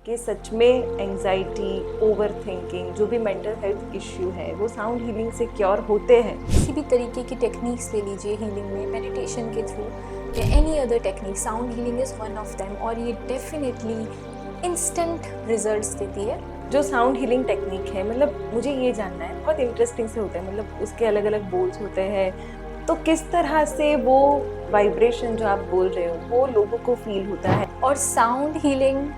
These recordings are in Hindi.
कि सच में एंजाइटी, ओवर थिंकिंग, जो भी मेंटल हेल्थ इश्यू है वो साउंड हीलिंग से क्योर होते हैं। किसी भी तरीके की टेक्निक्स ले लीजिए हीलिंग में, मेडिटेशन के थ्रू या any other technique, sound healing is one of them और ये डेफिनेटली इंस्टेंट रिजल्ट्स देती है। जो साउंड हीलिंग टेक्निक है, मतलब मुझे ये जानना है, बहुत इंटरेस्टिंग से होता है, मतलब उसके अलग अलग बोल्स होते हैं, तो किस तरह से वो वाइब्रेशन जो आप बोल रहे हो वो लोगों को फील होता है। और साउंड हीलिंग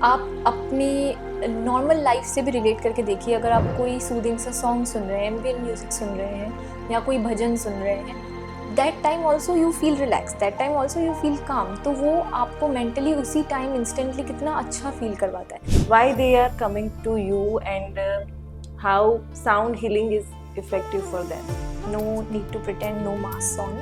आप अपनी नॉर्मल लाइफ से भी रिलेट करके देखिए। अगर आप कोई सूदिंग सा सॉन्ग सुन रहे हैं, एम्बियंट म्यूजिक सुन रहे हैं या कोई भजन सुन रहे हैं, that time also you feel relax, that time also you feel काम। तो वो आपको मेंटली उसी टाइम इंस्टेंटली कितना अच्छा फील करवाता है। Why they are coming to you and how sound healing is effective for them. No need to pretend, no mask on,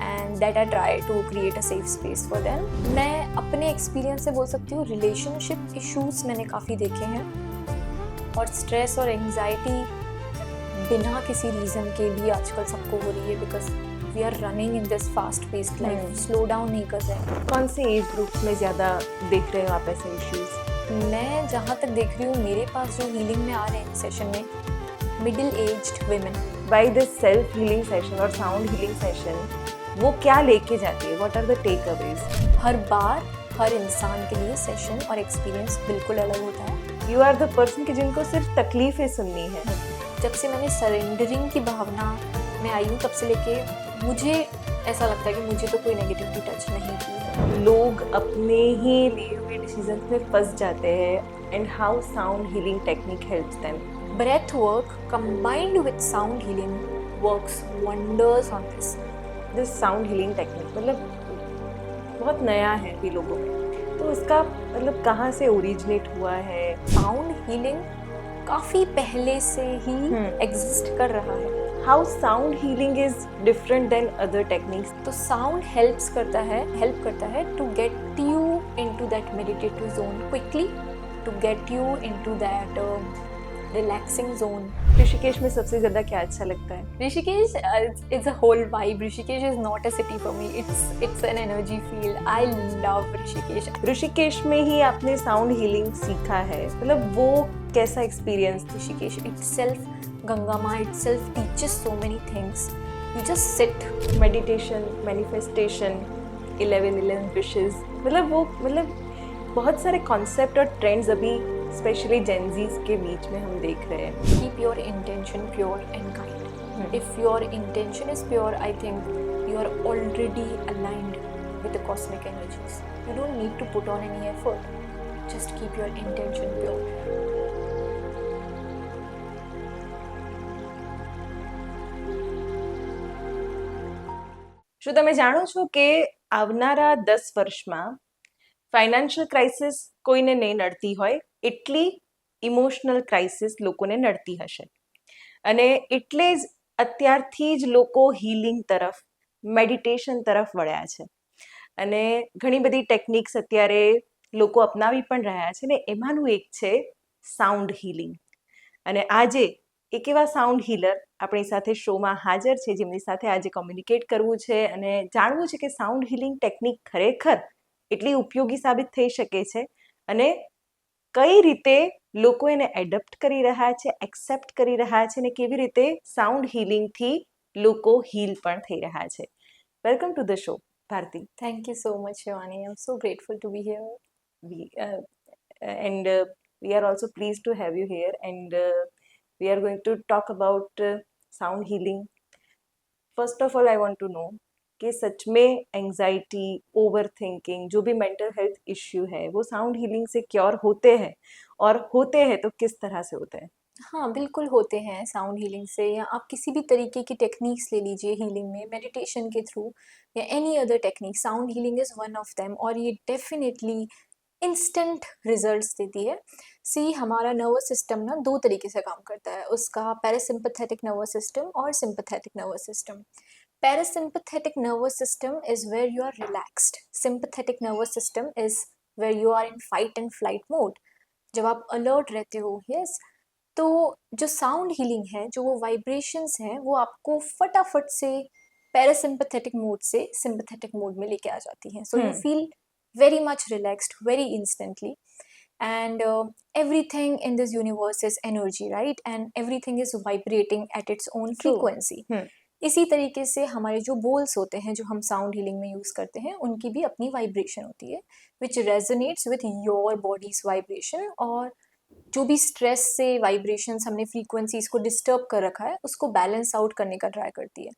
and that I try to create a safe space for them. मैं अपने एक्सपीरियंस से बोल सकती हूँ, रिलेशनशिप इश्यूज मैंने काफ़ी देखे हैं और स्ट्रेस और एंजाइटी बिना किसी रीज़न के भी आजकल सबको हो रही है, because we are running in this fast paced life, slow down नहीं कर रहे। कौन से एज ग्रुप में ज़्यादा देख रहे हो आप ऐसे इश्यूज? मैं जहाँ तक देख रही हूँ, मेरे पास जो हीलिंग में आ रहे हैं सेशन में, middle aged women. By this self healing session और साउंड हीलिंग सेशन वो क्या लेके जाती है? What are the takeaways? हर बार हर इंसान के लिए सेशन और एक्सपीरियंस बिल्कुल अलग होता है। यू आर द पर्सन की जिनको सिर्फ तकलीफें सुननी है। जब से मैंने सरेंडरिंग की भावना में आई हूँ, तब से लेके मुझे ऐसा लगता है कि मुझे तो कोई नेगेटिविटी टच नहीं की है। लोग अपने ही लिए हुए डिसीजन में फंस जाते हैं and how sound healing technique helps them. Breath work combined with sound healing works wonders on this. This sound healing technique मतलब बहुत नया है अभी लोगों में, तो उसका मतलब कहाँ से ओरिजिनेट हुआ है? साउंड हीलिंग काफ़ी पहले से ही एग्जिस्ट कर रहा है। How sound healing is different than other techniques? तो साउंड हेल्प करता है to get you into that meditative zone quickly, to get you into that relaxing zone. Rishikesh में सबसे ज्यादा क्या अच्छा लगता है? Rishikesh, it's a whole vibe. Rishikesh is not a city for me. It's an energy field. I love Rishikesh. Rishikesh में ही आपने साउंड हीलिंग सीखा है, मतलब वो कैसा experience? Rishikesh itself, Ganga Ma itself teaches so many things. You just sit. Meditation, manifestation, 11 wishes, मतलब वो बहुत सारे कॉन्सेप्ट और ट्रेंड्स अभी स्पेशली जेनजीज के बीच में हम देख रहे हैं। Keep your intention pure and kind. If your intention is pure, I think you are already aligned with the cosmic energies. You don't need to put on any effort. Just keep your intention pure. શું તમે જાણો છો કે આવનારા 10 વર્ષમાં ફાઇનાન્શિયલ ક્રાઇસિસ કોઈને નહીં નડતી હોય એટલી ઇમોશનલ ક્રાઇસિસ લોકોને નડતી હશે, અને એટલે જ અત્યારથી જ લોકો હીલિંગ તરફ, મેડિટેશન તરફ વળ્યા છે, અને ઘણી બધી ટેકનિક્સ અત્યારે લોકો અપનાવી પણ રહ્યા છે, ને એમાંનું એક છે સાઉન્ડ હીલિંગ. અને આજે એક એવા સાઉન્ડ હીલર આપણી સાથે શોમાં હાજર છે, જેમની સાથે આજે કોમ્યુનિકેટ કરવું છે અને જાણવું છે કે સાઉન્ડ હીલિંગ ટેકનિક ખરેખર એટલી ઉપયોગી સાબિત થઈ શકે છે અને કઈ રીતે લોકો એને એડપ્ટ કરી રહ્યા છે, એક્સેપ્ટ કરી રહ્યા છે, અને કેવી રીતે સાઉન્ડ હીલિંગથી લોકો હીલ પણ થઈ રહ્યા છે. Welcome to the show, Bharti. Thank you so much, Shivani. I'm so grateful to be here. And we are also pleased to have you here, and we are going to talk about sound healing. First of all, I want to know कि सच में एंजाइटी, ओवर थिंकिंग, जो भी मेंटल हेल्थ इश्यू है वो साउंड हीलिंग से क्योर होते हैं, और होते हैं तो किस तरह से होते हैं? हाँ, बिल्कुल होते हैं साउंड हीलिंग से, या आप किसी भी तरीके की टेक्निक्स ले लीजिए हीलिंग में, मेडिटेशन के थ्रू या any other technique, sound healing is one of them और ये डेफिनेटली इंस्टेंट रिजल्ट्स देती है। सी, हमारा नर्वस सिस्टम ना दो तरीके से काम करता है, उसका पैरासिम्पैथेटिक नर्वस सिस्टम और sympathetic nervous system. Parasympathetic nervous system is where you are relaxed, sympathetic nervous system is where you are in fight and flight mode, जब आप अलर्ट रहते हो। यस, तो जो साउंड हीलिंग है, जो वो वाइब्रेशंस हैं, वो आपको फटाफट से पैरासिम्पैथेटिक मोड से सिंपैथेटिक मोड में लेके आ जाती हैं। So you feel very much relaxed very instantly. and everything in this universe is energy, right? And everything is vibrating at its own True. frequency. हम्म इसी तरीके से हमारे जो बोल्स होते हैं जो हम साउंड हीलिंग में यूज़ करते हैं उनकी भी अपनी वाइब्रेशन होती है which resonates with your body's vibration, और जो भी स्ट्रेस से वाइब्रेशंस हमने फ्रीक्वेंसीज को डिस्टर्ब कर रखा है उसको बैलेंस आउट करने का ट्राई करती है.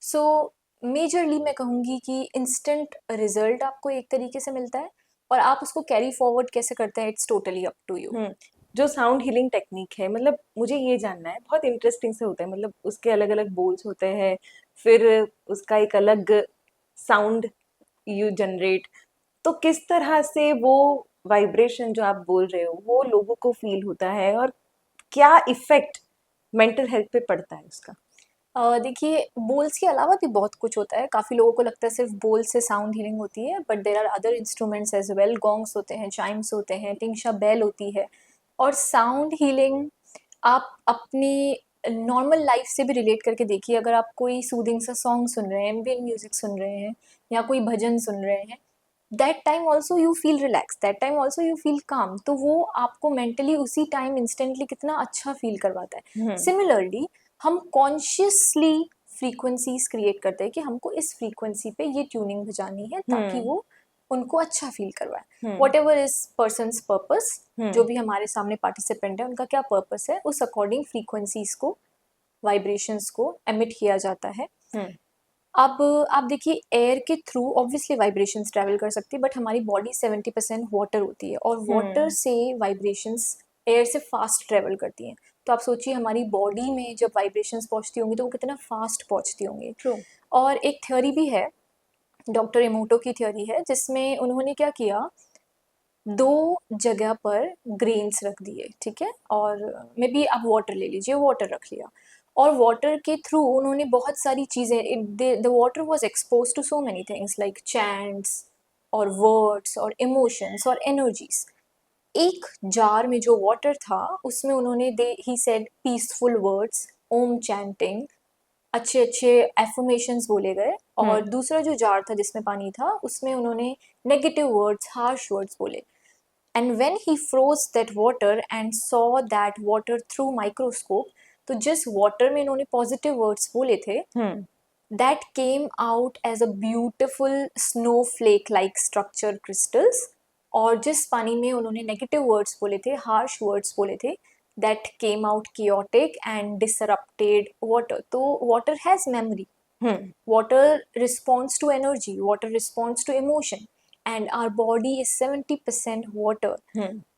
सो मेजरली मैं कहूँगी कि इंस्टेंट रिजल्ट आपको एक तरीके से मिलता है, और आप उसको कैरी फॉरवर्ड कैसे करते हैं it's totally up to you. जो साउंड हीलिंग टेक्निक है, मतलब मुझे ये जानना है, बहुत इंटरेस्टिंग से होता है, मतलब उसके अलग अलग बोल्स होते हैं, फिर उसका एक अलग साउंड यू जनरेट, तो किस तरह से वो वाइब्रेशन जो आप बोल रहे हो वो लोगों को फील होता है और क्या इफेक्ट मेंटल हेल्थ पे पड़ता है उसका? देखिए, बोल्स के अलावा भी बहुत कुछ होता है. काफ़ी लोगों को लगता है सिर्फ बोल से साउंड हीलिंग होती है, but there are other instruments as well. Gongs होते हैं, चाइम्स होते हैं, टिंगशा बेल होती है. और साउंड हीलिंग आप अपनी नॉर्मल लाइफ से भी रिलेट करके देखिए. अगर आप कोई सूदिंग सा सॉन्ग सुन रहे हैं, एम्बिएंट म्यूजिक सुन रहे हैं, या कोई भजन सुन रहे हैं, that time also you feel relax, that time also you feel काम. तो वो आपको मेंटली उसी टाइम इंस्टेंटली कितना अच्छा फील करवाता है. सिमिलरली हम कॉन्शियसली फ्रीक्वेंसीज क्रिएट करते हैं कि हमको इस फ्रीक्वेंसी पे ये ट्यूनिंग बजानी है ताकि वो उनको अच्छा फील करवाए. What ever is persons purpose, जो भी हमारे सामने पार्टिसिपेंट है उनका क्या पर्पस है, उस अकॉर्डिंग फ्रीक्वेंसीज को, वाइब्रेशंस को एमिट किया जाता है. अब आप देखिए, एयर के थ्रू ऑब्वियसली वाइब्रेशंस ट्रैवल कर सकती है, बट हमारी बॉडी 70% वाटर होती है, और वाटर से वाइब्रेशंस एयर से फास्ट ट्रैवल करती हैं. तो आप सोचिए हमारी बॉडी में जब वाइब्रेशंस पहुंचती होंगी तो वो कितना फास्ट पहुंचती होंगी. ट्रू. और एक थ्योरी भी है, डॉक्टर इमोटो की थ्योरी है, जिसमें उन्होंने क्या किया, 2 जगह पर ग्रेन्स रख दिए, ठीक है, और मे बी आप वाटर ले लीजिए, वाटर रख लिया, और वाटर के थ्रू उन्होंने बहुत सारी चीज़ें, the water was expose to so many things like chants और वर्ड्स और इमोशंस और एनर्जीज. एक जार में जो वाटर था उसमें उन्होंने ही said peaceful words, Om chanting, अच्छे अच्छे एफर्मेशंस बोले गए. और दूसरा जो जार था जिसमें पानी था उसमें उन्होंने नेगेटिव वर्ड्स, हार्श वर्ड्स बोले. And when he froze that water and saw that water through microscope, तो जिस water में इन्होंने positive words बोले थे, that came out as a beautiful snowflake like structure crystals. और जिस पानी में उन्होंने negative words बोले थे, harsh words बोले थे, that came out chaotic and disrupted water. तो water has memory. Water responds to energy, water responds to emotion, and our body is 70% water.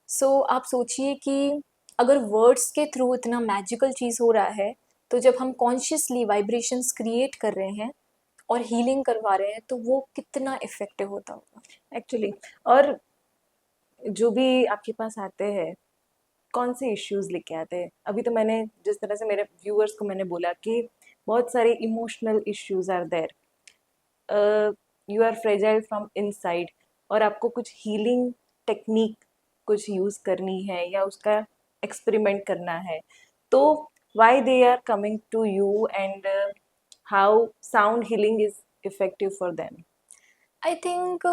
So आप सोचिए कि अगर वर्ड्स के थ्रू इतना मैजिकल चीज़ हो रहा है, तो जब हम कॉन्शियसली वाइब्रेशंस क्रिएट कर रहे हैं और हीलिंग करवा रहे हैं तो वो कितना इफेक्टिव होता होगा एक्चुअली. और जो भी आपके पास आते हैं, कौन से इश्यूज लेके आते हैं? अभी तो मैंने जिस तरह से मेरे व्यूअर्स को मैंने बोला कि बहुत सारे emotional issues are there, you are fragile from inside, और आपको कुछ हीलिंग टेक्निक कुछ यूज़ करनी है या उसका एक्सपेरिमेंट करना है, तो why they are coming to you and how sound healing is effective for them? I think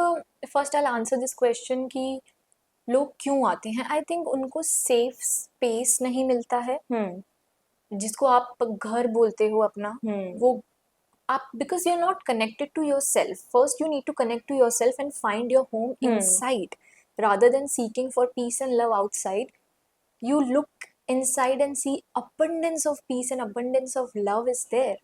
first I answer this question कि लोग क्यों आते हैं. आई थिंक उनको सेफ स्पेस नहीं मिलता है, जिसको आप घर बोलते हो अपना, वो आप, because you're not connected to yourself. First you need to connect to yourself and find your home inside, rather than seeking for peace and love outside. You look inside and see abundance of peace and abundance of love is there,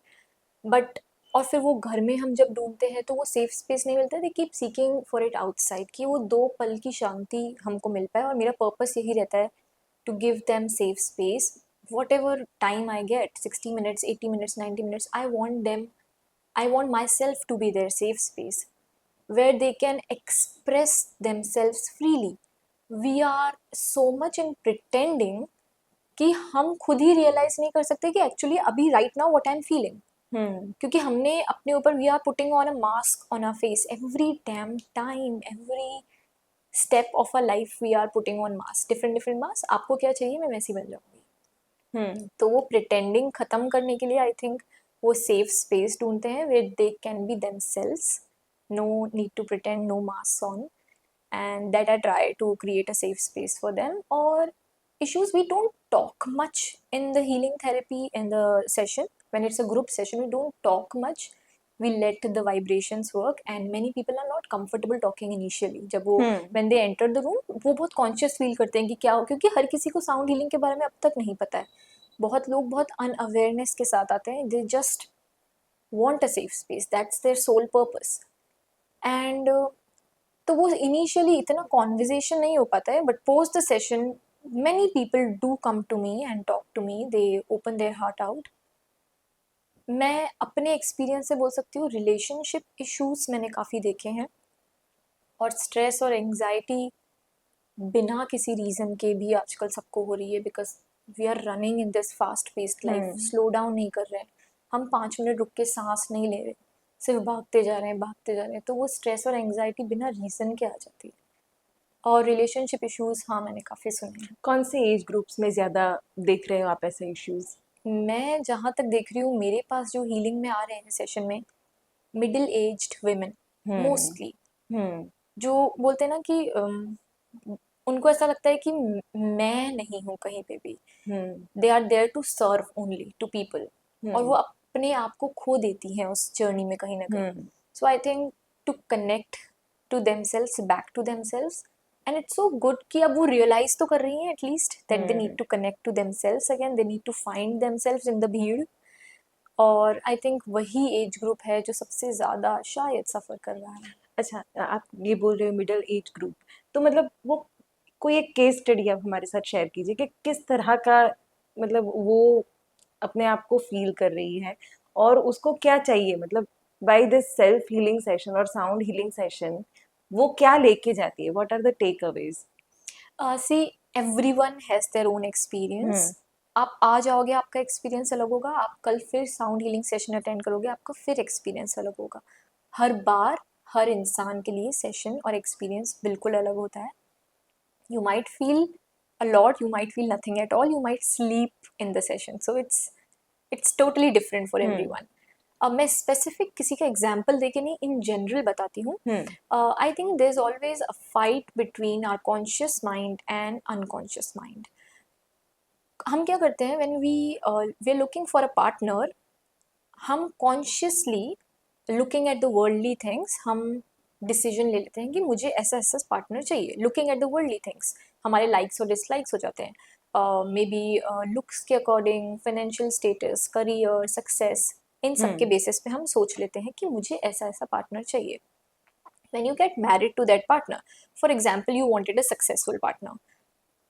but और फिर वो घर में हम जब ढूंढते हैं तो वो सेफ स्पेस नहीं मिलता. They keep seeking for it outside कि वो 2 पल की शांति हमको मिल पाए. और मेरा पर्पस यही रहता है, to give them safe space. whatever time I get, 60 minutes, 80 minutes, 90 minutes, I want myself to be their safe space where they can express themselves freely. We are so much in pretending कि हम खुद ही रियलाइज नहीं कर सकते कि एक्चुअली अभी right now what I am feeling. क्योंकि हमने अपने ऊपर, we are putting on a mask on our face every damn time, every step of a life we are putting on mask, different different mask. आपको क्या चाहिए, मैं वैसी बन जाऊंगी. तो वो प्रिटेंडिंग खत्म करने के लिए आई थिंक वो सेफ स्पेस ढूंढते हैं where they can be themselves, no need to pretend, no masks on. and that I try to create a safe space for them. Or issues, we don't talk much in the healing therapy in the session. When it's a group session, we don't talk much. We let the vibrations work, and many people are not comfortable talking initially. जब वो when they enter the room, वो बहुत conscious feel करते हैं कि क्या हो, क्योंकि हर किसी को साउंड हीलिंग के बारे में अब तक नहीं पता है. बहुत लोग बहुत अनअवेयरनेस के साथ आते हैं. They just want a safe space. That's their sole purpose. And तो वो इनिशियली इतना कॉन्वर्जेशन नहीं हो पाता है, but post the session many people do come to me and talk to me. They open their heart out. मैं अपने एक्सपीरियंस से बोल सकती हूँ, रिलेशनशिप इश्यूज मैंने काफ़ी देखे हैं, और स्ट्रेस और एंग्जाइटी बिना किसी रीज़न के भी आजकल सबको हो रही है, because we are running in this fast paced life. Slow down नहीं कर रहे हैं हम, 5 मिनट रुक के सांस नहीं ले रहे, सिर्फ भागते जा रहे हैं. तो वो स्ट्रेस और एंग्जाइटी बिना रीज़न के आ जाती है. और रिलेशनशिप इश्यूज, हाँ, मैंने काफ़ी सुने हैं. कौन से एज ग्रुप्स में ज़्यादा देख रहे हो आप ऐसे इश्यूज? मैं जहाँ तक देख रही हूँ, मेरे पास जो हीलिंग में आ रहे हैं सेशन में, मिडिल एज्ड विमेन मोस्टली, जो बोलते हैं ना कि उनको ऐसा लगता है कि मैं नहीं हूँ कहीं पे भी. They are there to serve only to people, और वो अपने आप को खो देती हैं उस जर्नी में कहीं ना कहीं. So I think to connect to themselves, back to themselves, and it's so good कि अब वो रियलाइज तो कर रही हैं at least that they need to connect to themselves again, they need to find themselves in the भीड़. और आई थिंक वही एज ग्रुप है जो सबसे ज़्यादा शायद सफ़र कर रहा है. अच्छा, आप ये बोल रहे हो मिडिल एज ग्रुप, तो मतलब वो कोई एक केस स्टडी आप हमारे साथ शेयर कीजिए कि किस तरह का, मतलब वो अपने आप को फील कर रही है और उसको क्या चाहिए, मतलब by this self healing session और साउंड हीलिंग सेशन वो क्या लेके जाती है, what are the takeaways? See, everyone has their own experience. आप आ जाओगे, आपका एक्सपीरियंस अलग होगा. आप कल फिर साउंड हीलिंग सेशन अटेंड करोगे, आपका फिर एक्सपीरियंस अलग होगा. हर बार हर इंसान के लिए सेशन और एक्सपीरियंस बिल्कुल अलग होता है. You might feel a lot, you might feel nothing at all, you might sleep in the session. So it's totally different for everyone. अब मैं स्पेसिफिक किसी का एग्जाम्पल देके नहीं, इन जनरल बताती हूँ. I think there is always a fight between our conscious mind and unconscious mind. हम क्या करते हैं, when we are looking for a partner, हम consciously looking at the worldly things, हम डिसीजन ले लेते हैं कि मुझे ऐसा ऐसा पार्टनर चाहिए. Looking at the worldly things, हमारे लाइक्स और डिसलाइक्स हो जाते हैं, मे बी लुक्स के according, financial status, career, success, इन सब के बेसिस पे हम सोच लेते हैं कि मुझे ऐसा ऐसा पार्टनर चाहिए. When you get married to that partner, for example, you wanted a successful partner.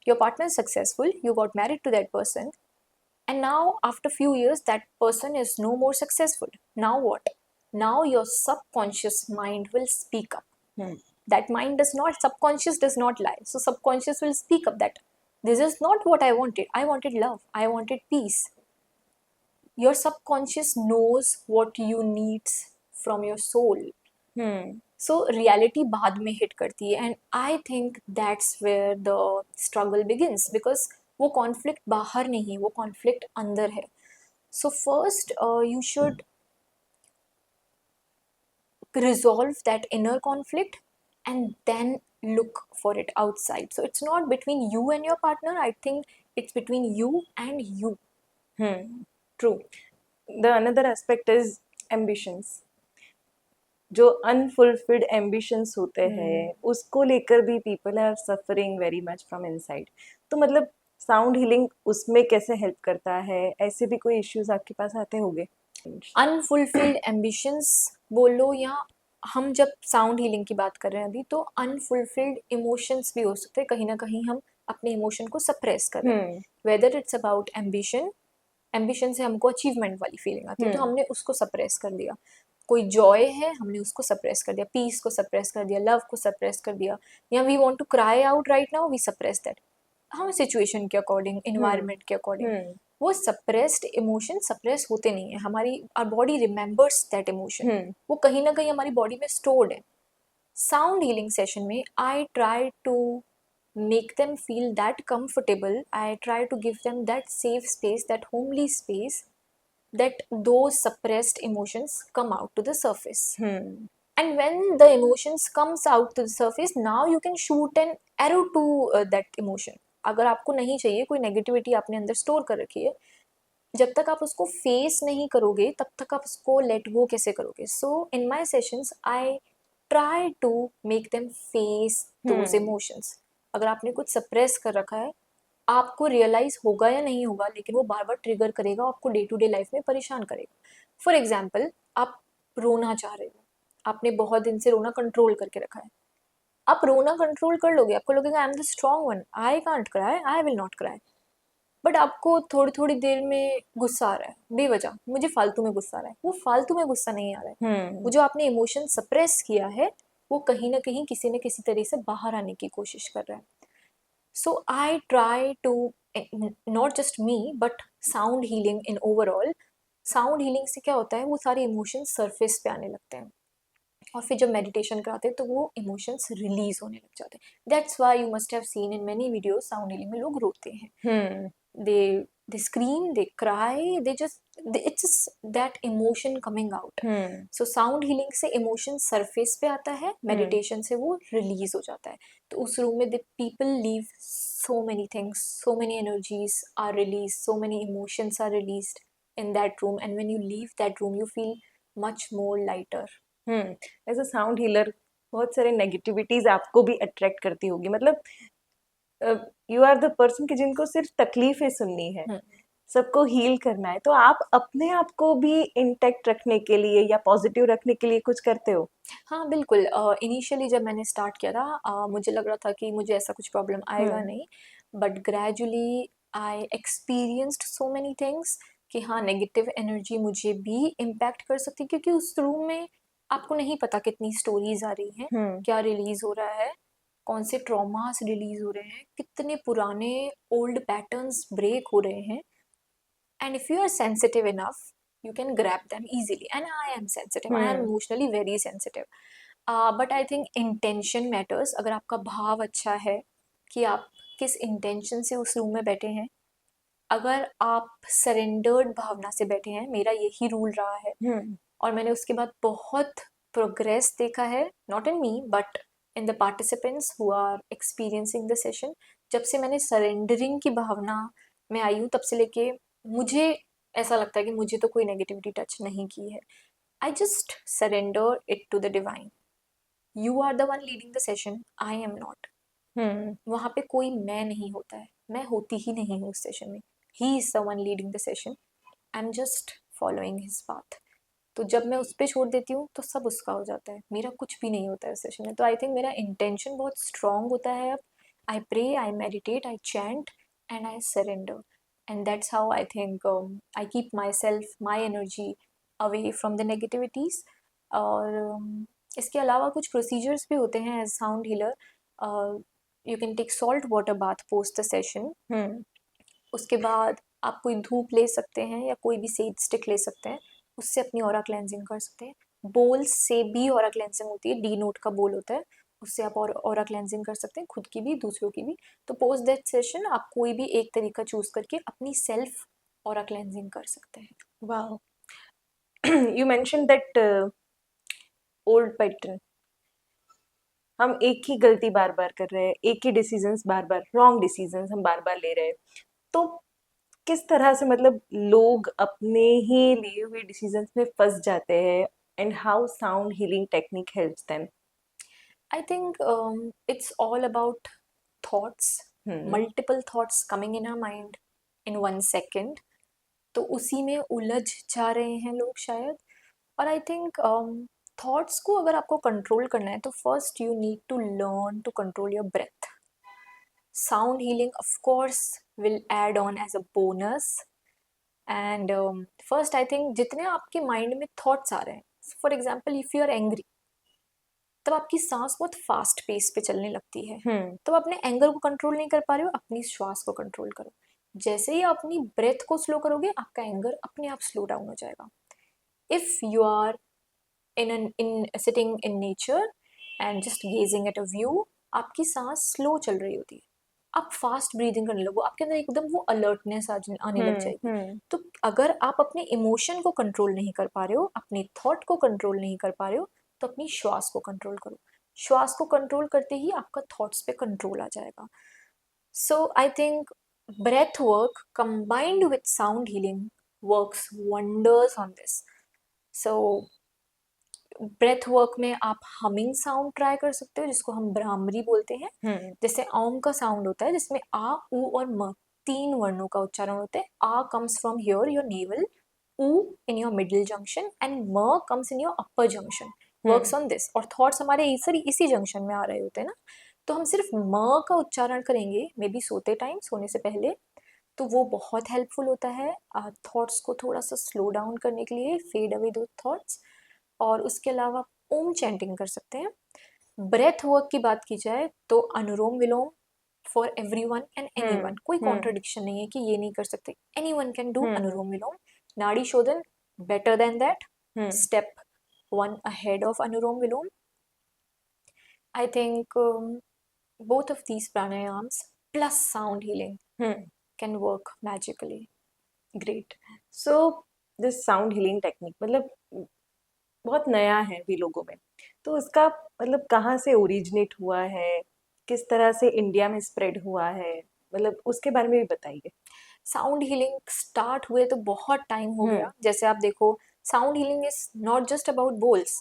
Your partner is successful, you got married to that person, and now after few years that person is no more successful. Now what? Now your subconscious mind will speak up. That mind does not, subconscious does not lie. So subconscious will speak up that this is not what I wanted. I wanted love. I wanted peace. Your subconscious knows what you need from your soul. So reality बाद में hit करती है, and I think that's where the struggle begins, because वो conflict बाहर नहीं, वो conflict अंदर है. So first you should resolve that inner conflict and then look for it outside. So it's not between you and your partner, I think it's between you and you. True. The another aspect is ambitions. जो अनफुलफिल्ड एम्बिशंस होते हैं उसको लेकर भी people are suffering very much from inside. तो मतलब साउंड हीलिंग उसमें कैसे हेल्प करता है? ऐसे भी कोई इश्यूज आपके पास आते होंगे? अनफुलफिल्ड एम्बिशंस बोलो, या हम जब साउंड हीलिंग की बात कर रहे हैं अभी, तो अनफुलफिल्ड इमोशंस भी हो सकते हैं. कहीं ना कहीं हम अपने इमोशन को सप्रेस कर रहे हैं. Whether it's about ambition, ambition से हमको अचीवमेंट वाली फीलिंग आती है, तो हमने उसको सप्रेस कर दिया. कोई जॉय है, हमने उसको सप्रेस कर दिया. पीस को सप्रेस कर दिया, लव को सप्रेस कर दिया, या we want to cry out right now, we suppress that. हम सिचुएशन के अकॉर्डिंग, इन्वायरमेंट के अकॉर्डिंग, वो सप्रेस्ड इमोशन सप्रेस होते नहीं है. हमारी our body remembers that emotion, वो कहीं ना कहीं हमारी बॉडी में स्टोर्ड है. साउंड हीलिंग सेशन में I try to make them feel that comfortable. I try to give them that safe space, that homely space, that those suppressed emotions come out to the surface. And when the emotions comes out to the surface, now you can shoot an arrow to that emotion. अगर आपको नहीं चाहिए, कोई नेगेटिविटी आपने अंदर स्टोर कर रखी है, जब तक आप उसको फेस नहीं करोगे तब तक आप उसको लेट गो कैसे करोगे? So in my sessions I try to make them face those emotions. अगर आपने कुछ सप्रेस कर रखा है, आपको रियलाइज होगा या नहीं होगा, लेकिन वो बार बार ट्रिगर करेगा, आपको डे टू डे लाइफ में परेशान करेगा. फॉर एग्जाम्पल, आप रोना चाह रहे हो, आपने बहुत दिन से रोना कंट्रोल करके रखा है. आप रोना कंट्रोल कर लोगे, आपको लगेगा I am the strong one, I can't cry, I will not cry. But आपको थोड़ी थोड़ी देर में गुस्सा आ रहा है बेवजह, मुझे फालतू में गुस्सा आ रहा है. वो फालतू में गुस्सा नहीं आ रहा है, वो जो आपने इमोशन सप्रेस किया है, वो कहीं ना कहीं किसी न किसी तरह से बाहर आने की कोशिश कर रहा है. So I try to, not just me but sound healing in overall. Sound healing से क्या होता है, वो सारे इमोशंस सरफेस पे आने लगते हैं, और फिर जब मेडिटेशन कराते हैं तो वो इमोशंस रिलीज होने लग जाते हैं. That's why you must have seen in many videos, sound healing में लोग रोते हैं. they scream, they cry, it's just that emotion coming out. So sound healing से emotion surface पे आता है, meditation से वो release हो जाता है. तो उस रूम में the people leave so many things, so many energies are released, so many emotions are released in that room, and when you leave that room you feel much more lighter. As a sound healer बहुत सारे नेगेटिविटीज आपको भी अट्रैक्ट करती होगी, मतलब यू आर द पर्सन कि जिनको सिर्फ तकलीफें सुननी है, सबको हील करना है, तो आप अपने आप को भी इंटैक्ट रखने के लिए या पॉजिटिव रखने के लिए कुछ करते हो? हाँ बिल्कुल. इनिशियली जब मैंने स्टार्ट किया था, मुझे लग रहा था कि मुझे ऐसा कुछ प्रॉब्लम आएगा नहीं, but gradually I experienced so many things कि हाँ, नेगेटिव एनर्जी मुझे भी इम्पैक्ट कर सकती है, क्योंकि उस रूम में आपको नहीं पता कितनी स्टोरीज आ रही हैं, क्या रिलीज हो रहा है, कौन से ट्रॉमास रिलीज हो रहे हैं, कितने पुराने ओल्ड पैटर्न्स ब्रेक हो रहे हैं. And if you are sensitive enough, you can grab them easily. And I am sensitive, I am emotionally very sensitive. But I think intention matters. अगर आपका भाव अच्छा है कि आप किस इंटेंशन से उस रूम में बैठे हैं, अगर आप सरेंडर्ड भावना से बैठे हैं, मेरा यही रूल रहा है, और मैंने उसके बाद बहुत प्रोग्रेस देखा है, not in me but in the participants who are experiencing the session. जब से मैंने सरेंडरिंग की भावना में आई हूँ, तब से लेके मुझे ऐसा लगता है कि मुझे तो कोई नेगेटिविटी टच नहीं की है. I just surrender it to the divine. You are the one leading the session, I am not. वहाँ पे कोई मैं नहीं होता है, मैं होती ही नहीं हूँ उस सेशन में. He is the one leading the session, I am just following his path. तो जब मैं उस पर छोड़ देती हूँ तो सब उसका हो जाता है, मेरा कुछ भी नहीं होता है उस सेशन में. तो आई थिंक मेरा इंटेंशन बहुत स्ट्रांग होता है अब. I pray, I meditate, I chant and I surrender. And that's how I think I keep myself, my energy away from the negativities. और इसके अलावा कुछ प्रोसीजर्स भी होते हैं as sound healer. You can take salt water bath post the session. उसके बाद आप कोई धूप ले सकते हैं या कोई भी सेज स्टिक ले सकते हैं, उससे अपनी ऑरा क्लेंजिंग कर सकते हैं. बोल्स से भी ऑरा क्लेंजिंग होती है, डी नोट का बोल होता है, उससे आप ऑरा क्लेंजिंग कर सकते हैं, खुद की भी दूसरों की भी. तो पोस्ट दैट सेशन आप कोई भी एक तरीका चूज करके अपनी सेल्फ ऑरा क्लेंजिंग कर सकते हैं. Wow, you mention that old pattern, हम एक ही गलती बार बार कर रहे हैं, एक ही डिसीजंस बार बार, रॉन्ग डिसीजंस हम बार बार ले रहे हैं, तो किस तरह से मतलब लोग अपने ही लिए हुए डिसीजंस में फंस जाते हैं, and how sound healing technique helps them? I think it's all about thoughts, multiple thoughts coming in our mind in 1 second. तो उसी में उलझ जा रहे हैं लोग शायद. और आई थिंक थॉट्स को अगर आपको कंट्रोल करना है तो first you need to learn to control your breath. Sound healing of course will add on as a bonus. And first I think जितने आपके माइंड में थॉट्स आ रहे हैं, for example if you are angry, तब आपकी सांस बहुत फास्ट पेस पे चलने लगती है. तो अपने एंगर को कंट्रोल नहीं कर पा रहे हो, अपनी श्वास को कंट्रोल करो. जैसे ही आप अपनी ब्रेथ को स्लो करोगे, आपका एंगर अपने आप स्लो डाउन हो जाएगा. If you are in sitting in nature and just gazing at a view, आपकी सांस स्लो चल रही होती है, आप फास्ट ब्रीदिंग करने लगो, आपके अंदर एकदम वो अलर्टनेस आने लग जाएगी. तो अगर आप अपने इमोशन को कंट्रोल नहीं कर पा रहे हो, अपने थॉट को कंट्रोल नहीं कर पा रहे हो, तो अपनी श्वास को कंट्रोल करो। श्वास को कंट्रोल करते ही आपका थॉट्स पे कंट्रोल आ जाएगा। So I think breath work combined with sound healing works wonders on this. So breath work में आप हमिंग साउंड ट्राई कर सकते हो, जिसको हम ब्राह्मरी बोलते हैं। जैसे ओम का साउंड होता है जिसमें आ, उ और म 3 वर्णों का उच्चारण होता है। आ comes from here your navel, उ in your middle junction and म comes in your upper junction. Works on this. और थॉट्स हमारे इसी जंक्शन में आ रहे होते हैं ना, तो हम सिर्फ म का उच्चारण करेंगे मे बी सोते टाइम, सोने से पहले, तो वो बहुत हेल्पफुल होता है थॉट्स को थोड़ा सा स्लो डाउन करने के लिए, फेड अवे दो थॉट्स। और उसके अलावा ओम चैंटिंग कर सकते हैं। ब्रेथ वर्क की बात की जाए तो अनुलोम विलोम फॉर एवरीवन एंड एनीवन, कोई कॉन्ट्रडिक्शन नहीं है कि ये नहीं कर सकते, एनीवन कैन डू अनुलोम विलोम। नाड़ी शोधन better than that, step 1 ahead of anulom vilom. I think both of these pranayams plus sound healing can work magically. Great. So this sound healing technique मतलब बहुत नया है भी लोगों में, तो उसका मतलब कहाँ से ओरिजिनेट हुआ है, किस तरह से इंडिया में स्प्रेड हुआ है, मतलब उसके बारे में भी बताइए। साउंड हीलिंग स्टार्ट हुए तो बहुत टाइम हो गया। जैसे आप देखो, sound healing is not just about bowls.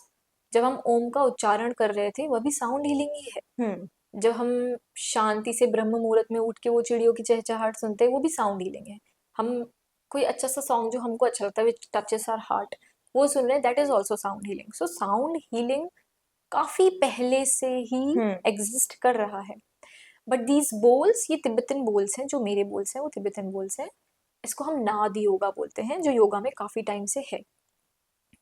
जब हम ओम का उच्चारण कर रहे थे वह भी साउंड हीलिंग ही है। जब हम शांति से ब्रह्म मुहूर्त में उठ के वो चिड़ियों की चहचहाहट सुनते हैं वो भी साउंड हीलिंग है। हम कोई अच्छा सा सॉन्ग जो हमको अच्छा लगता है विच टचेस आवर हार्ट, वो सुन रहे हैं, that is also sound healing. So sound healing काफी पहले से ही एग्जिस्ट कर रहा है। बट दीज बोल्स, ये तिब्बतन बोल्स हैं, जो मेरे बोल्स हैं वो तिब्बतन बोल्स हैं। इसको हम नाद योगा बोलते हैं, जो योगा में काफी टाइम से है।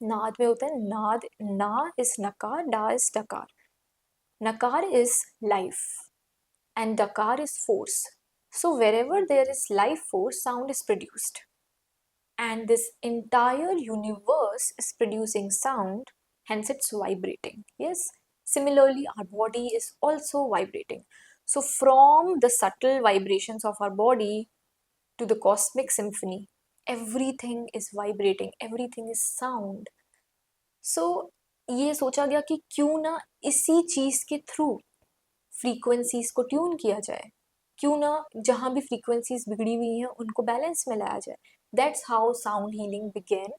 नाद में होता है नाद, ना इज नकार, डा इज डकार। Nakar is life and Dakar is force. So wherever there is life force, sound is produced. And this entire universe is producing sound, hence it's vibrating. Yes. Similarly, our body is also vibrating. So from the subtle vibrations of our body to the cosmic symphony, everything is vibrating, everything is sound. सो ये सोचा गया कि क्यों ना इसी चीज के थ्रू फ्रीक्वेंसीज को ट्यून किया जाए, क्यों ना जहाँ भी फ्रीक्वेंसीज बिगड़ी हुई हैं उनको बैलेंस में लाया जाए। That's how sound healing begin.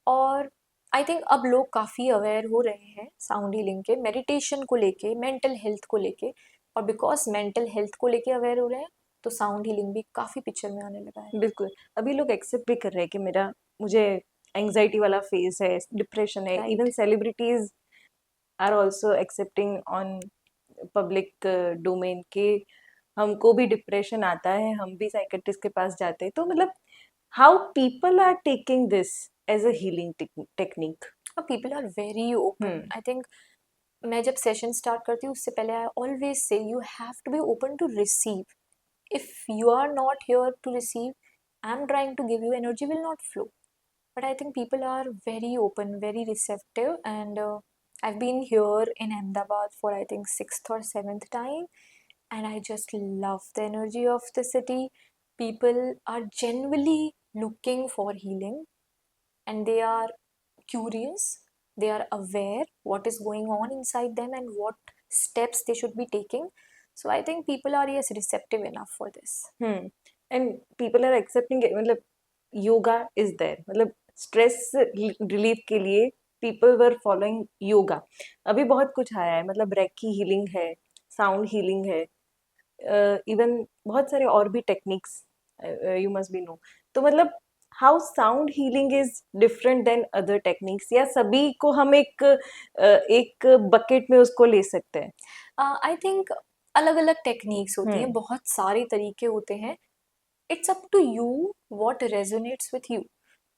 और आई थिंक अब लोग काफ़ी अवेयर हो रहे हैं साउंड हीलिंग के, मेडिटेशन को लेके, मेंटल हेल्थ को लेके। और बिकॉज मेंटल हेल्थ को लेके अवेयर हो रहे हैं तो साउंड हीलिंग भी काफ़ी पिक्चर में आने लगा है। बिल्कुल, अभी लोग एक्सेप्ट भी कर रहे हैं कि मुझे एंग्जाइटी वाला फेज है, डिप्रेशन है। Even celebrities are also accepting on public domain के हमको भी डिप्रेशन आता है, हम भी साइकेट्रिस्ट के पास जाते हैं। तो मतलब how people are taking this as a healing technique? People are very open. I think मैं जब सेशन स्टार्ट करती हूँ उससे पहले I always say you have to be open to receive. if you are not here to receive, I'm trying to give you, energy will not flow. But I think people are very open, very receptive, and I've been here in Ahmedabad for I think 6th or 7th time, and I just love the energy of the city. People are genuinely looking for healing, and they are curious, they are aware what is going on inside them and what steps they should be taking. So I think people are, yes, receptive enough for this. And people are accepting it. मतलब योगा इज देयर, मतलब स्ट्रेस रिलीफ के लिए पीपल वर फॉलोइंग योगा। अभी बहुत कुछ आया है, मतलब रेकी हीलिंग है, साउंड हीलिंग है, इवन बहुत सारे और भी techniques you must be know. तो मतलब how sound healing is different than other techniques, या सभी को हम एक बकेट में उसको ले सकते हैं? आई थिंक अलग अलग टेक्निक्स होती हैं, बहुत सारे तरीके होते हैं। It's up to you what resonates with you.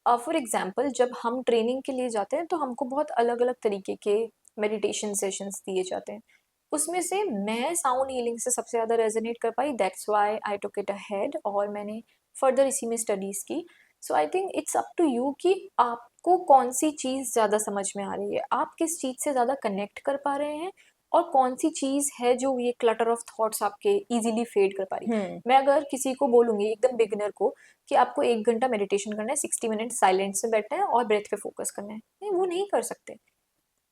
For example, जब हम ट्रेनिंग के लिए जाते हैं तो हमको बहुत अलग अलग तरीके के मेडिटेशन सेशंस दिए जाते हैं। उसमें से मैं साउंड हीलिंग से सबसे ज़्यादा रेजोनेट कर पाई, that's why I took it ahead और मैंने फर्दर इसी में स्टडीज़ की। So I think it's up to you कि आपको कौन सी चीज़ ज़्यादा समझ में आ रही है, आप किस चीज़ से ज़्यादा कनेक्ट कर पा रहे हैं, और कौन सी चीज़ है जो ये क्लटर ऑफ थॉट्स आपके इजीली फेड कर पा रही है। मैं अगर किसी को बोलूँगी एकदम बिगिनर को कि आपको 1 घंटा मेडिटेशन करना है, 60 मिनट साइलेंस में बैठना है और ब्रेथ पे फोकस करना है, नहीं, वो नहीं कर सकते।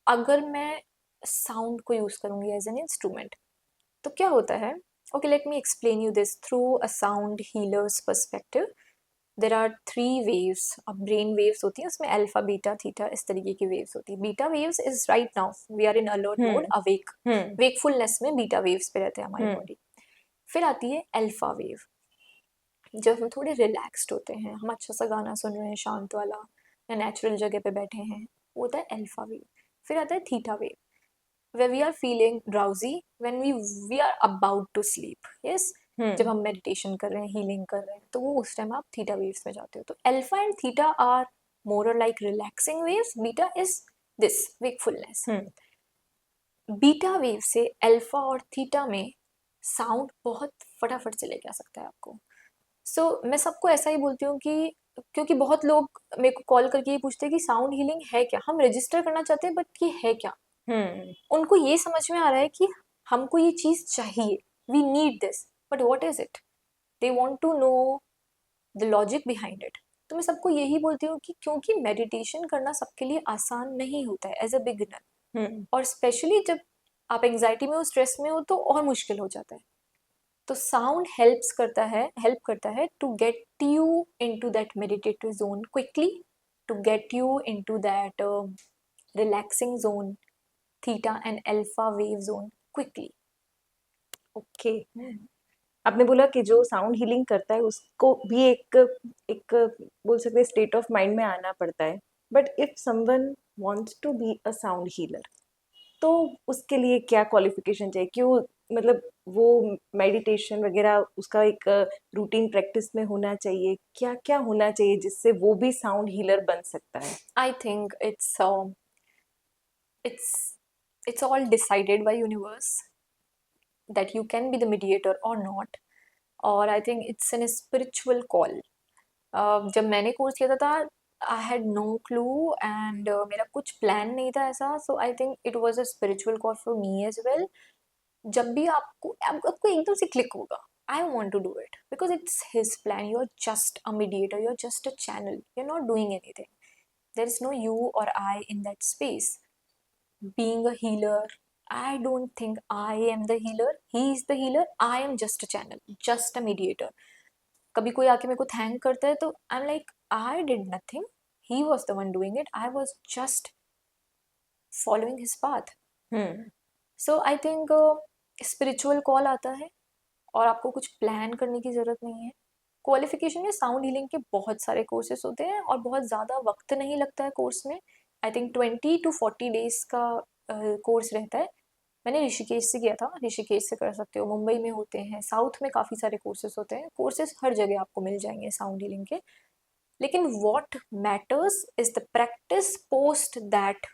अगर मैं साउंड को यूज़ करूँगी एज एन इंस्ट्रूमेंट, तो क्या होता है, okay let me explain you this through a sound healer's perspective. There are 3 waves, अब ब्रेन वेव्स होती हैं, उसमें अल्फा बीटा थीटा इस तरीके की वेव्स होती है। Beta waves is right now we are in alert mode, hmm awake, hmm wakefulness में बीटा वेव्स पे रहते हैं हमारी हम्म बॉडी। फिर आती है अल्फा वेव, जब हम थोड़े रिलैक्स्ड होते हैं, हम अच्छा सा गाना सुन रहे हैं शांत वाला, या नेचुरल जगह पे बैठे हैं, वो होता है अल्फा वेव। फिर आता है theta wave, where we are feeling drowsy, when we are about to sleep, yes, जब हम्म हम मेडिटेशन कर रहे हैं, हीलिंग कर रहे हैं, तो वो उस टाइम आप थीटा वेव्स में जाते हो। तो alpha and theta are more और like relaxing waves, beta is this wakefulness. Hmm beta wave से अल्फा और थीटा में साउंड बहुत फटाफट से लेके आ सकता है आपको। मैं सबको ऐसा ही बोलती हूँ कि, क्योंकि बहुत लोग मेरे को कॉल करके ये पूछते हैं कि साउंड हीलिंग है क्या, हम रजिस्टर करना चाहते हैं बट ये है क्या। हम्म उनको ये समझ में आ रहा है कि हमको ये चीज़ चाहिए, we need this, but what is it, they want to know the logic behind it. तो मैं सबको यही बोलती हूँ कि क्योंकि मेडिटेशन करना सबके लिए आसान नहीं होता है एज अ बिगिनर, हम्म और स्पेशली जब आप एंग्जाइटी में हो, स्ट्रेस में हो, तो और मुश्किल हो जाता है। तो साउंड हेल्प करता है to get you into that meditative zone quickly, to get you into that relaxing zone, theta and alpha wave zone quickly. Okay. आपने बोला कि जो साउंड हीलिंग करता है उसको भी एक एक बोल सकते हैं स्टेट ऑफ माइंड में आना पड़ता है, but if someone wants to be a sound healer तो उसके लिए क्या क्वालिफिकेशन चाहिए, क्यों, मतलब वो मेडिटेशन वगैरह उसका एक रूटीन प्रैक्टिस में होना चाहिए, क्या क्या होना चाहिए जिससे वो भी साउंड हीलर बन सकता है? I think it's it's all decided by universe that you can be the mediator or not, और I think it's an spiritual call. जब मैंने कोर्स किया था I had no clue, and मेरा कुछ प्लान नहीं था ऐसा, so I think it was a spiritual call for me as well. जब भी आपको एकदम से क्लिक होगा, I want to do it because it's his plan, you are just a mediator, you are just a channel, you are not doing anything, there is no you और I in that space. Being a healer, I don't think I am the healer, he is the healer, I am just a channel, just a mediator. कभी कोई आके मेरे को थैंक करता है तो I am like I did nothing, he was the one doing it, I was just following his path. Hmm so I think spiritual call आता है और आपको कुछ प्लान करने की ज़रूरत नहीं है। क्वालिफिकेशन में साउंड हीलिंग के बहुत सारे कोर्सेज होते हैं और बहुत ज़्यादा वक्त नहीं लगता है कोर्स में। आई थिंक 20 to 40 days का कोर्स रहता है। मैंने ऋषिकेश से किया था, ऋषिकेश से कर सकते हो, मुंबई में होते हैं, साउथ में काफ़ी सारे कोर्सेज होते हैं, कोर्सेज हर जगह आपको मिल जाएंगे साउंड हीलिंग के। लेकिन what matters is the practice post that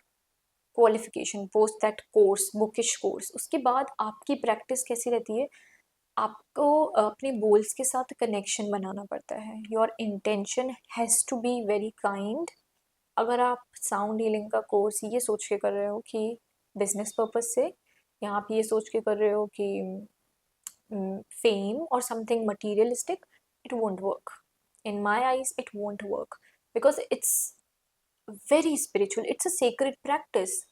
qualification, post that course, bookish course. उसके बाद आपकी प्रैक्टिस कैसी रहती है, आपको अपने गोल्स के साथ कनेक्शन बनाना पड़ता है। Your intention has to be very kind. अगर आप साउंड हीलिंग का कोर्स ये सोच के कर रहे हो कि बिजनेस पर्पज से, या आप ये सोच के कर रहे हो कि फेम और something materialistic, it won't work. In my eyes it won't work because it's very spiritual, it's a sacred practice.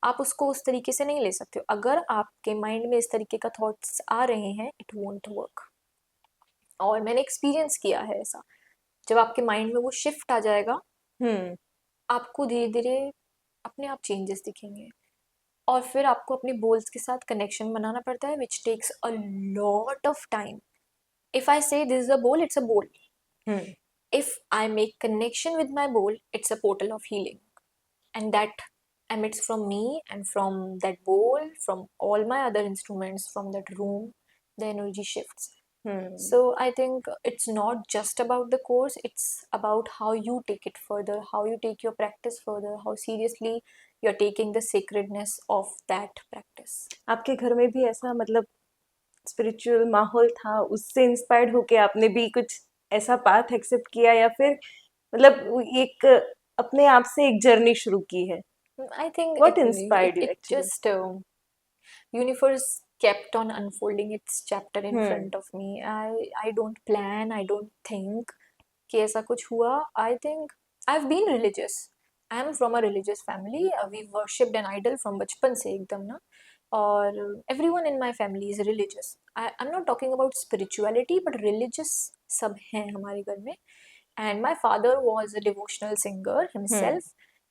आप उसको उस तरीके से नहीं ले सकते हो। अगर आपके माइंड में इस तरीके का थॉट्स आ रहे हैं, इट वोंट वर्क। और मैंने एक्सपीरियंस किया है ऐसा, जब आपके माइंड में वो शिफ्ट आ जाएगा, हम्म आपको धीरे धीरे अपने आप चेंजेस दिखेंगे। और फिर आपको अपने गोल्स के साथ कनेक्शन बनाना पड़ता है, which takes a lot of time. If I say this is a goal, it's a goal. Hmm If I make connection with my bowl, it's a portal of healing. And that emits from me and from that bowl, from all my other instruments, from that room, the energy shifts. Hmm So I think it's not just about the course, it's about how you take it further, how you take your practice further, how seriously you're taking the sacredness of that practice. आपके घर में भी ऐसा, मतलब स्पिरिचुअल माहौल था, उससे इंस्पायर्ड होके आपने भी कुछ ऐसा पाथ एक्सेप्ट किया, या फिर मतलब एक अपने आप से एक जर्नी शुरू की है? I think what inspired you it actually? just universe kept on unfolding its chapter in hmm front of me. I don't plan, I don't think कि ऐसा कुछ हुआ। I think I've been religious, I am from a religious family, we worshipped an idol from बचपन से एकदम ना, और everyone in my family is religious. I am not talking about spirituality but religious सब हैं हमारे घर में. And my father was a devotional singer hmm. himself,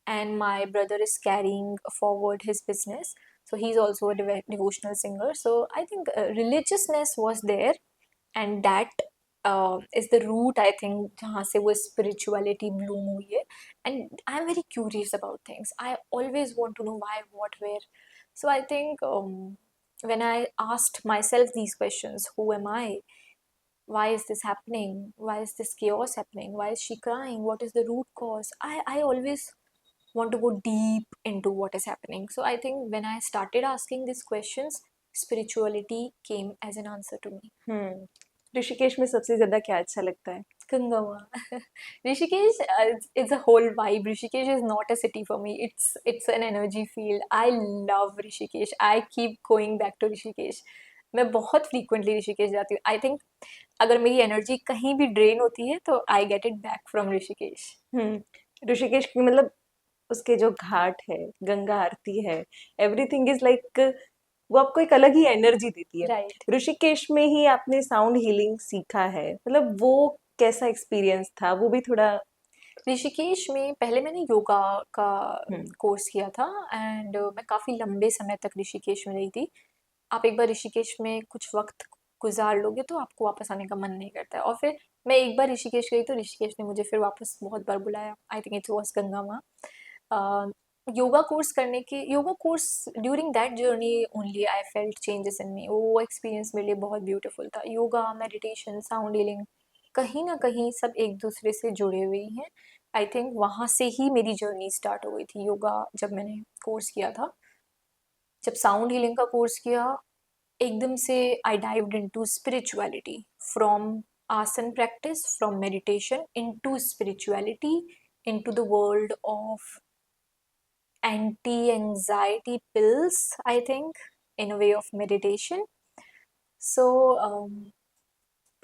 and my brother is carrying forward his business, so he's also a devotional singer. So I think religiousness was there, and that is the root, I think, jahan se wo spirituality bloom hui hai. And I'm very curious about things. I always want to know why, what, where. So I think when I asked myself these questions, who am I, why is this happening, why is this chaos happening, why is she crying, what is the root cause, I always want to go deep into what is happening. So I think when I started asking these questions, spirituality came as an answer to me. हम्म. ऋषिकेश में सबसे ज्यादा क्या अच्छा लगता है? Gangama. Rishikesh, it's a whole vibe. Rishikesh is not a city for me. It's an energy field. I love Rishikesh. I keep going back to Rishikesh. मैं बहुत frequently ऋषिकेश जाती हूँ. I think अगर मेरी एनर्जी कहीं भी ड्रेन होती है तो I get it back from Rishikesh. Hmm. Rishikesh की मतलब उसके जो घाट है, गंगा आरती है, एवरीथिंग इज लाइक, वो आपको एक अलग ही एनर्जी देती है. राइट. ऋषिकेश में ही आपने साउंड हीलिंग सीखा है, मतलब वो कैसा एक्सपीरियंस था, वो भी थोड़ा. ऋषिकेश में पहले मैंने योगा का हम्म. कोर्स किया था, एंड मैं काफ़ी लंबे समय तक ऋषिकेश में रही थी. आप एक बार ऋषिकेश में कुछ वक्त गुजार लोगे तो आपको वापस आने का मन नहीं करता है. और फिर मैं एक बार ऋषिकेश गई तो ऋषिकेश ने मुझे फिर वापस बहुत बार बुलाया. I think it was Ganga Maa. Yoga course करने के yoga course during that journey only I felt changes in me. वो एक्सपीरियंस मेरे लिए बहुत ब्यूटीफुल था. योगा, मेडिटेशन, साउंड हीलिंग कहीं ना कहीं सब एक दूसरे से जुड़े हुए हैं. आई थिंक वहाँ से ही मेरी जर्नी स्टार्ट हो गई थी योगा जब मैंने कोर्स किया था. जब साउंड हीलिंग का कोर्स किया एकदम से I dived into spirituality, from asana practice, from meditation into spirituality, into the world of anti anxiety pills, I think, in a way of meditation. So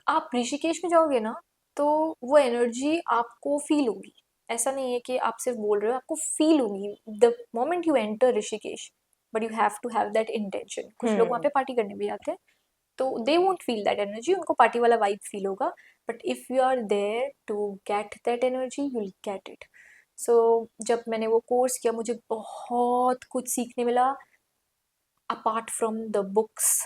आप ऋषिकेश में जाओगे ना तो वो एनर्जी आपको फील होगी. ऐसा नहीं है कि आप सिर्फ बोल रहे हो, आपको फील होगी the moment you enter Rishikesh. But you have to have that intention. कुछ लोग वहाँ पे पार्टी करने भी जाते हैं तो they won't feel that energy, उनको पार्टी वाला वाइब फील होगा. But if you are there to get that energy you will get it. So जब मैंने वो कोर्स किया मुझे बहुत कुछ सीखने मिला. अपार्ट फ्रॉम द बुक्स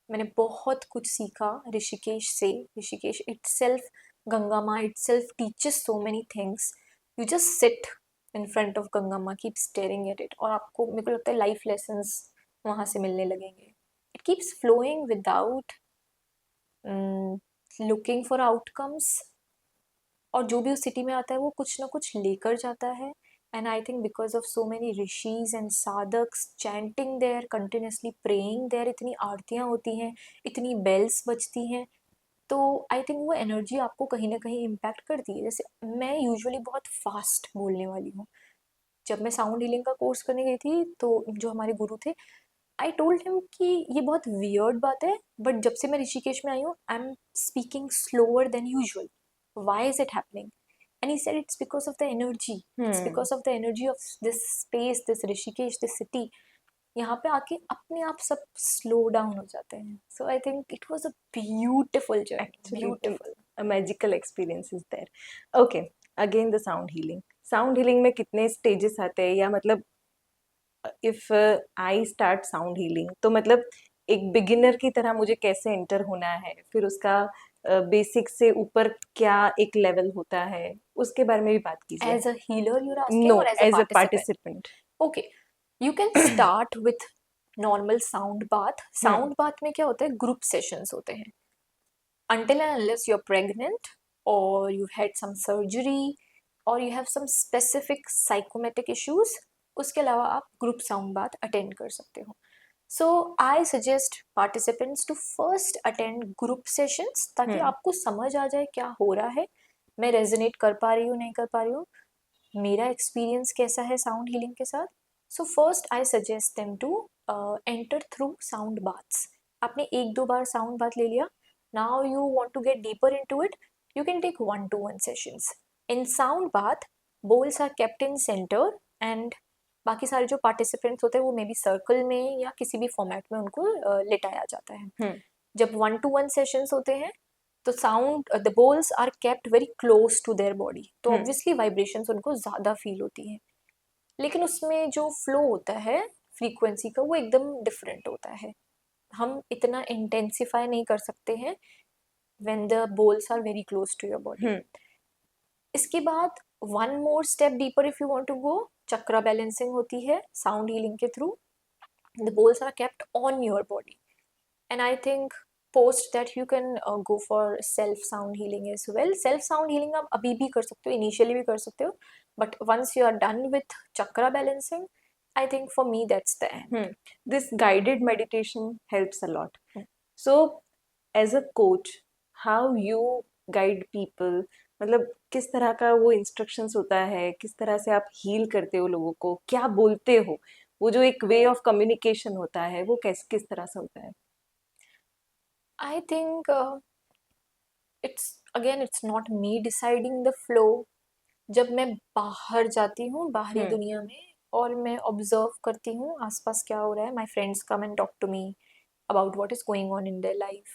मैंने बहुत कुछ सीखा ऋषिकेश से. ऋषिकेश इटसेल्फ, गंगा माँ itself teaches so many things. You just sit in front of Ganga माँ, कीप स्टेयरिंग एट इट, और आपको, मेरे को लगता है, लाइफ लेसन्स वहाँ से मिलने लगेंगे. It keeps flowing without looking for outcomes. और जो भी उस सिटी में आता है वो कुछ ना कुछ लेकर जाता है. And I think because of so many rishis and sadhaks chanting there, continuously praying there, इतनी आरतियाँ होती हैं, इतनी बेल्स बजती हैं, तो आई थिंक वो एनर्जी आपको कहीं ना कहीं इम्पैक्ट करती है. जैसे मैं यूजुअली बहुत फास्ट बोलने वाली हूँ. जब मैं साउंड हीलिंग का कोर्स करने गई थी तो जो हमारे गुरु थे, आई टोल्ड हिम कि ये बहुत वियर्ड बात है बट जब से मैं ऋषिकेश में आई हूँ I am speaking slower than usual. Why is it happening? And he said it's because of the energy. It's because of the energy of this space, this Rishikesh, this city. यहाँ पे आके अपने आप सब स्लो डाउन हो जाते हैं. So I think it was a beautiful journey, beautiful. A magical experience is there. Okay, again the sound healing. Sound healing में कितने stages आते हैं, या मतलब if I start sound healing तो मतलब एक बिगिनर की तरह मुझे कैसे एंटर होना है, फिर उसका बेसिक से ऊपर क्या एक लेवल होता है, उसके बारे में भी बात कीजिए. As a healer you're asking no, or as a as a participant? Participant. Okay, you can start with normal sound bath. Sound bath में क्या होता है, ग्रुप सेशंस होते हैं. Until and unless you're pregnant or you've had some surgery or you have some specific psychometric issues, उसके अलावा आप ग्रुप साउंड बाथ अटेंड कर सकते हो. So I suggest participants to first attend group sessions ताकि आपको समझ आ जाए क्या हो रहा है, मैं रेजोनेट कर पा रही हूँ नहीं कर पा रही हूँ, मेरा एक्सपीरियंस कैसा है साउंड हीलिंग के साथ. So first I suggest them to enter through sound baths. आपने एक दो बार साउंड बाथ ले लिया, now you want to get deeper into it, you can take 1-to-1 sessions. In sound bath, bowls are kept in center and बाकी सारे जो पार्टिसिपेंट्स होते हैं वो मे बी सर्कल में या किसी भी फॉर्मेट में उनको लिटाया जाता है. हम्म जब 1-to-1 सेशंस होते हैं तो sound the bowls are kept very close to their body, तो हम्म ऑब्वियसली वाइब्रेशंस उनको ज़्यादा फील होती हैं. लेकिन उसमें जो फ्लो होता है फ्रीक्वेंसी का वो एकदम डिफरेंट होता है. हम इतना इंटेंसिफाई नहीं कर सकते हैं when the bowls are very close to your body. Hmm इसके बाद one more step deeper if you want to go, chakra balancing होती है साउंड हीलिंग के through. The bowls are kept on your body and I think post that you can go for self sound healing as well. Self sound healing आप अभी भी कर सकते हो, initially भी कर सकते हो, but once you are done with chakra balancing, I think for me that's the end. This guided meditation helps a lot. Hmm. So as a coach, how you guide people, मतलब किस तरह का वो इंस्ट्रक्शंस होता है, किस तरह से आप हील करते हो लोगों को, क्या बोलते हो, वो जो एक वे ऑफ कम्युनिकेशन होता है वो किस तरह से होता है? I think it's not me deciding the flow. जब मैं बाहर जाती हूँ बाहरी हम्म दुनिया में और मैं ऑब्जर्व करती हूँ आसपास क्या हो रहा है, my friends come and talk to me about what is going on in their life.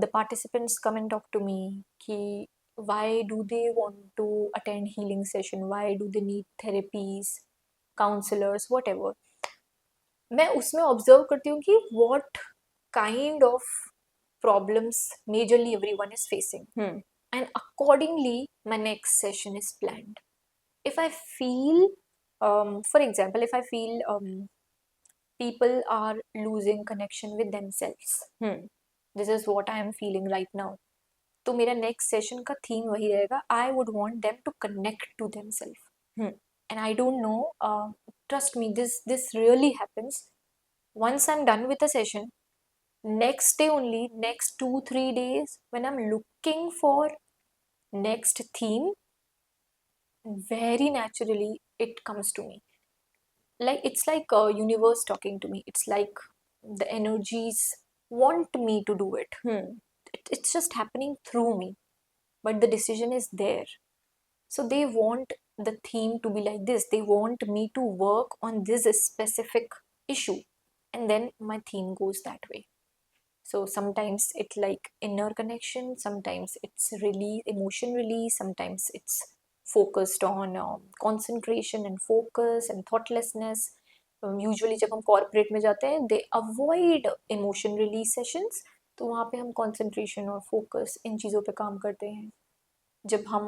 The participants come and talk to me कि why do they want to attend healing session, why do they need therapies, counselors, whatever. मैं उसमें ऑब्जर्व करती हूँ कि what kind of problems majorly everyone is facing, hmm and accordingly my next session is planned. If I feel for example, if I feel people are losing connection with themselves, hmm this is what I am feeling right now, तो मेरा नेक्स्ट सेशन का थीम वही रहेगा, I would want them to connect to them self. Hmm and I don't know, trust me, this really happens. once I'm done with a session, next day only, next 2-3 days, when I'm looking for next theme, very naturally it comes to me. Like it's like a universe talking to me. It's like the energies want me to do it. Hmm It's just happening through me, but the decision is there. So they want the theme to be like this. They want me to work on this specific issue, and then my theme goes that way. So sometimes it's like inner connection, sometimes it's release, emotion release, sometimes it's focused on concentration and focus and thoughtlessness. Usually जब हम कॉर्पोरेट में जाते हैं they avoid emotion release sessions, तो वहाँ पे हम concentration और focus इन चीज़ों पे काम करते हैं. जब हम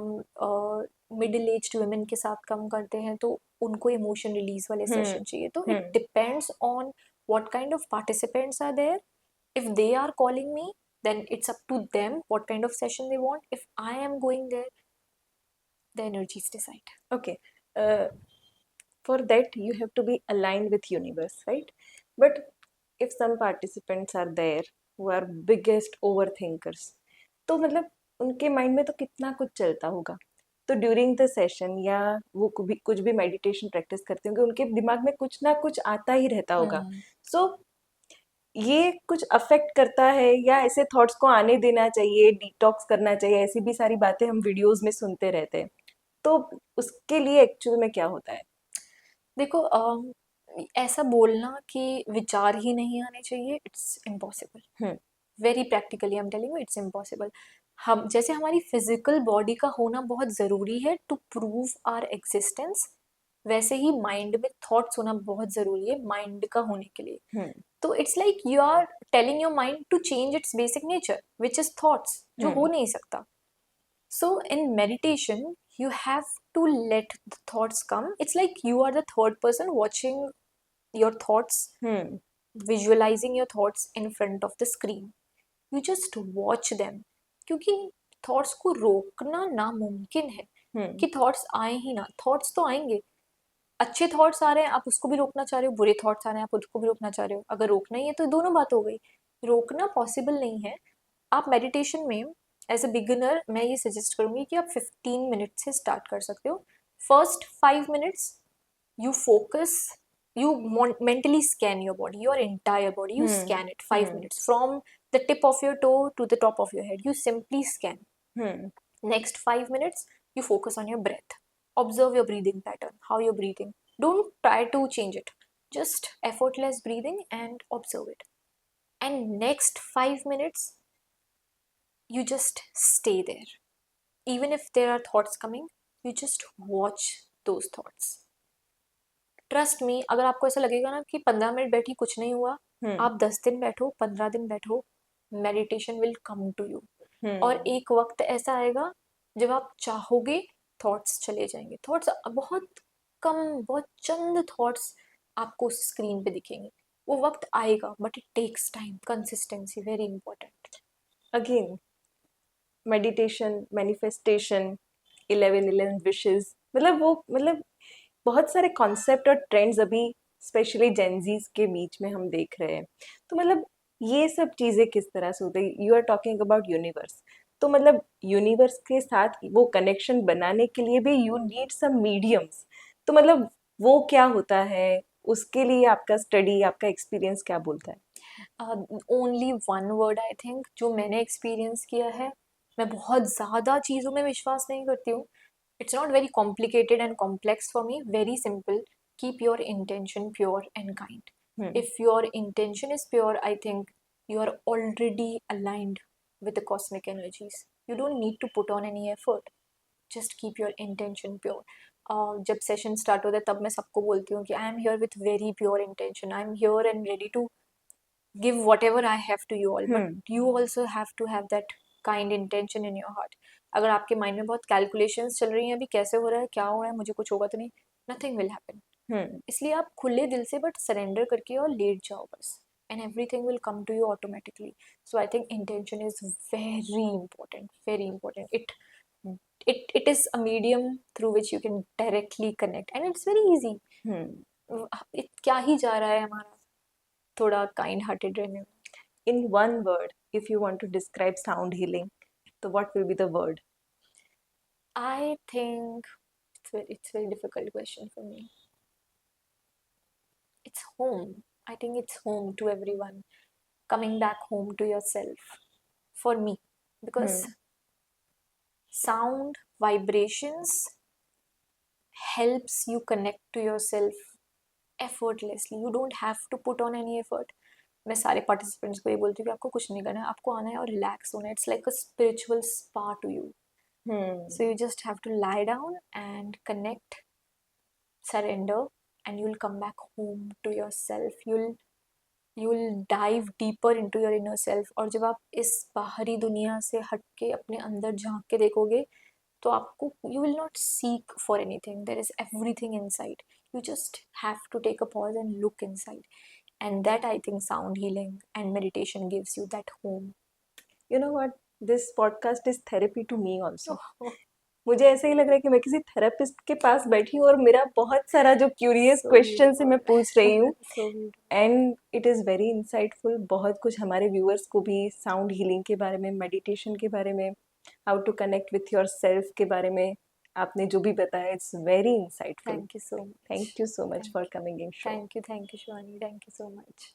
मिडिल एज्ड वुमेन के साथ काम करते हैं तो उनको इमोशन रिलीज वाले सेशन चाहिए. तो it depends on what kind of participants are there. If they are calling me, then it's up to them what kind of session they want. If I am going there, the energies decide. Okay. For that you have to be aligned with universe, right? But if some participants are there who are biggest overthinkers, तो मतलब उनके माइंड में तो कितना कुछ चलता होगा. तो ड्यूरिंग द सेशन या वो कुछ भी मेडिटेशन प्रैक्टिस करते होंगे, उनके दिमाग में कुछ ना कुछ आता ही रहता होगा. सो ये कुछ अफेक्ट करता है या ऐसे थॉट्स को आने देना चाहिए, डिटॉक्स करना चाहिए, ऐसी भी सारी बातें हम वीडियोस में सुनते रहते हैं. तो उसके लिए एक्चुअल में क्या होता है? देखो ऐसा बोलना कि विचार ही नहीं आने चाहिए, it's impossible. Very practically I am telling you, it's impossible. हम जैसे हमारी फिजिकल बॉडी का होना बहुत ज़रूरी है टू प्रूव आर एग्जिस्टेंस, वैसे ही माइंड में थॉट्स होना बहुत ज़रूरी है माइंड का होने के लिए. तो it's like you are telling your mind to change its basic nature which is thoughts, जो हो नहीं सकता. So in meditation, you have to let the thoughts come. It's like you are the third person watching your thoughts, visualizing your thoughts in front of the screen. You just watch them. क्योंकि thoughts को रोकना नामुमकिन है कि thoughts आए ही ना. thoughts तो आएंगे. अच्छे thoughts आ रहे हैं, आप उसको भी रोकना चाह रहे हो, बुरे thoughts आ रहे हैं, आप उसको भी रोकना चाह रहे हो. अगर रोकना ही है तो दोनों बात हो गई. रोकना पॉसिबल नहीं है. आप मेडिटेशन में एज अ बिगिनर मैं ये सजेस्ट करूँगी कि आप 15 मिनट से स्टार्ट कर सकते हो. First 5 minutes you focus, you mentally scan your body, your entire body, you scan it 5 minutes from the tip of your toe to the top of your head. You simply scan. Next 5 minutes you focus on your breath. observe your breathing pattern, how you're breathing. Don't try to change it. Just effortless breathing and observe it. And next 5 minutes, you just stay there. Even if there are thoughts coming, you just watch those thoughts. Trust me, अगर आपको ऐसा लगेगा ना कि 15 मिनट बैठी कुछ नहीं हुआ, आप 10 दिन बैठो, 15 दिन बैठो, meditation will come to you. और एक वक्त ऐसा आएगा जब आप चाहोगे थॉट्स चले जाएंगे. थॉट्स बहुत कम, बहुत चंद थॉट्स आपको स्क्रीन पे दिखेंगे. वो वक्त आएगा, but it takes time. Consistency very important. Again meditation, manifestation, 11 wishes, मतलब बहुत सारे कॉन्सेप्ट और ट्रेंड्स अभी स्पेशली जेंजीज के बीच में हम देख रहे हैं. तो मतलब ये सब चीज़ें किस तरह से होती है? You are talking about universe, तो मतलब यूनिवर्स के साथ वो कनेक्शन बनाने के लिए भी यू नीड सम मीडियम्स. तो मतलब वो क्या होता है? उसके लिए आपका स्टडी, आपका एक्सपीरियंस क्या बोलता है? Only one word I think जो मैंने एक्सपीरियंस किया है. मैं बहुत ज़्यादा चीज़ों में विश्वास नहीं करती हूँ. It's not very complicated and complex for me. Very simple. Keep your intention pure and kind. If your intention is pure, I think you are already aligned with the cosmic energies. You don't need to put on any effort. Just keep your intention pure. जब सेशन स्टार्ट होता है तब मैं सबको बोलती हूँ कि I am here with very pure intention. I am here and ready to give whatever I have to you all, but you also have to have that kind intention in your heart. अगर आपके माइंड में बहुत कैलकुलेशंस चल रही हैं अभी, कैसे हो रहा है, क्या हो रहा है, मुझे कुछ होगा तो नहीं, नथिंग विल हैपन. इसलिए आप खुले दिल से बट सरेंडर करके और लेट जाओ बस, and everything will come to you automatically. So I think intention is very important, very important. It is a medium through which you can directly connect, and it's very easy. क्या ही जा रहा है हमारा थोड़ा काइंड हार्टेड रहने में. In one word, if you want to describe sound healing, so what will be the word? I think it's very difficult question for me. It's home. I think it's home to everyone. Coming back home to yourself. For me. Because sound, vibrations helps you connect to yourself effortlessly. You don't have to put on any effort. मैं सारे पार्टिसिपेंट्स को ये बोलती हूँ कि आपको कुछ नहीं करना है, आपको आना है और रिलैक्स होना है. It's like a spiritual spa to you. So you just have to lie down and connect, surrender, and you'll come back home to yourself. You'll dive deeper into your inner self. और जब आप इस बाहरी दुनिया से हट के अपने अंदर झांक के देखोगे तो आपको you will not seek for anything. There is everything inside. You just have to take a pause and look inside. And that I think sound healing and meditation gives you that home. You know what? This podcast is therapy to me also. मुझे ऐसे ही लग रहा है कि मैं किसी थेरेपिस्ट के पास बैठी हूँ और मेरा बहुत सारा जो क्यूरियस क्वेश्चन से मैं पूछ रही हूँ. And it is very insightful. बहुत कुछ हमारे व्यूअर्स को भी साउंड हीलिंग के बारे में, मेडिटेशन के बारे में, how to connect with your self के बारे में आपने जो भी बताया, it's very insightful. Thank you so much. Thank you so much for coming in show. Thank you, Shivani. Thank you so much.